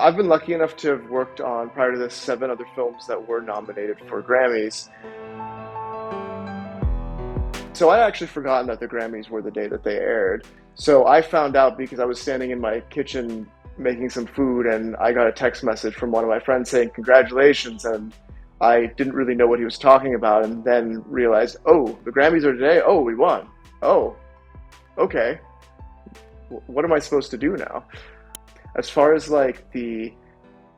I've been lucky enough to have worked on, prior to this, 7 other films that were nominated for Grammys. So I actually forgotten that the Grammys were the day that they aired. So I found out because I was standing in my kitchen making some food, and I got a text message from one of my friends saying congratulations, and I didn't really know what he was talking about, and then realized, oh, the Grammys are today? Oh, we won. Oh, okay. What am I supposed to do now? As far as like the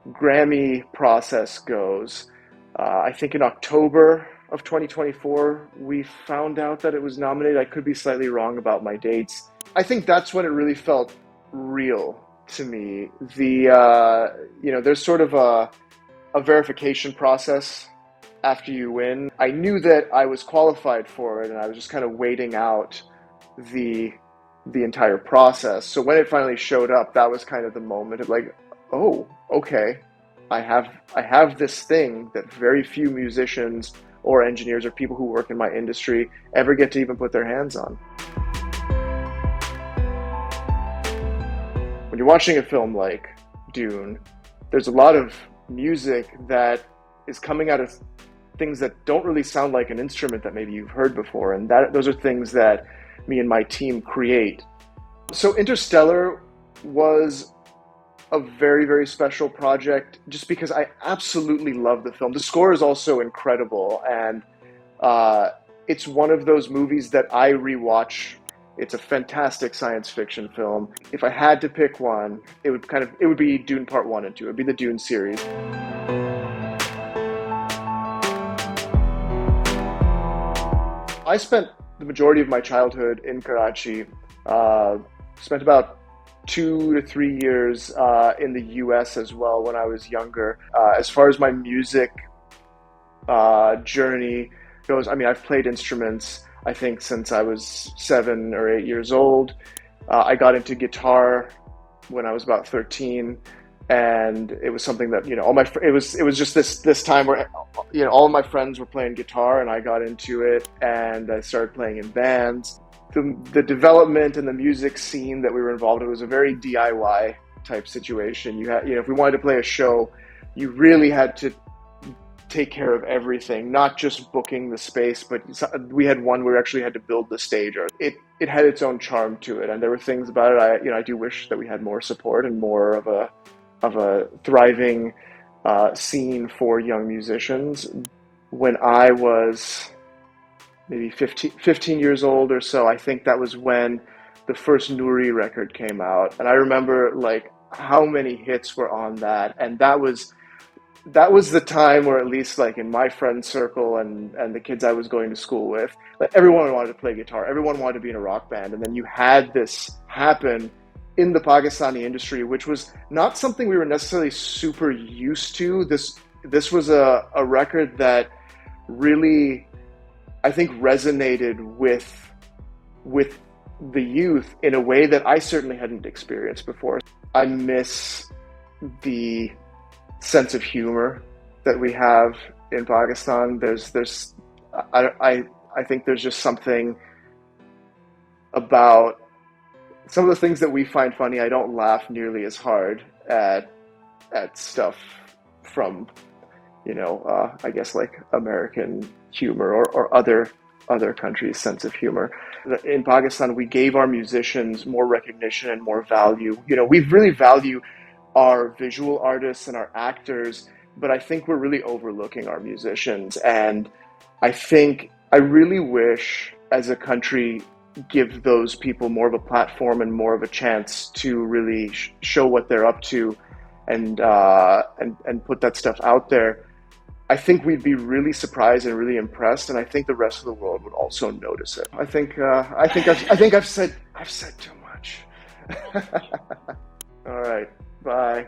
Grammy process goes, I think in October of 2024, we found out that it was nominated. I could be slightly wrong about my dates. I think that's when it really felt real to me. There's sort of a verification process after you win. I knew that I was qualified for it, and I was just kind of waiting out the entire process. So when it finally showed up, that was kind of the moment of like, oh, okay, I have this thing that very few musicians or engineers or people who work in my industry ever get to even put their hands on. When you're watching a film like Dune, there's a lot of music that is coming out of things that don't really sound like an instrument that maybe you've heard before, and those are things that me and my team create. So Interstellar was a very, very special project just because I absolutely love the film. The score is also incredible, and it's one of those movies that I rewatch. It's a fantastic science fiction film. If I had to pick one, it would be Dune Part 1 and 2. It would be the Dune series. I spent the majority of my childhood in Karachi. Spent about 2 to 3 years in the US as well when I was younger. As far as my music journey goes, I mean, I've played instruments, I think, since I was 7 or 8 years old. I got into guitar when I was about 13, and it was something that, it was just this time where, all of my friends were playing guitar, and I got into it, and I started playing in bands. The development and the music scene that we were involved in was a very DIY type situation. If we wanted to play a show, you really had to take care of everything, not just booking the space, but we had one where we actually had to build the stage. It had its own charm to it, and there were things about it. I do wish that we had more support and more of a thriving scene for young musicians. When I was maybe 15 years old or so, I think that was when the first Nouri record came out. And I remember like how many hits were on that. And that was the time where, at least like in my friend circle and the kids I was going to school with, like everyone wanted to play guitar. Everyone wanted to be in a rock band. And then you had this happen in the Pakistani industry, which was not something we were necessarily super used to. This was a record that really, I think, resonated with the youth in a way that I certainly hadn't experienced before. I miss the sense of humor that we have in Pakistan. I think there's just something about some of the things that we find funny. I don't laugh nearly as hard at stuff from, I guess like American humor or other countries' sense of humor. In Pakistan, we gave our musicians more recognition and more value. We really value our visual artists and our actors, but I think we're really overlooking our musicians. And I really wish, as a country, give those people more of a platform and more of a chance to really show what they're up to and put that stuff out there. I think we'd be really surprised and really impressed, and I think the rest of the world would also notice it. I think I've said too much. All right, bye.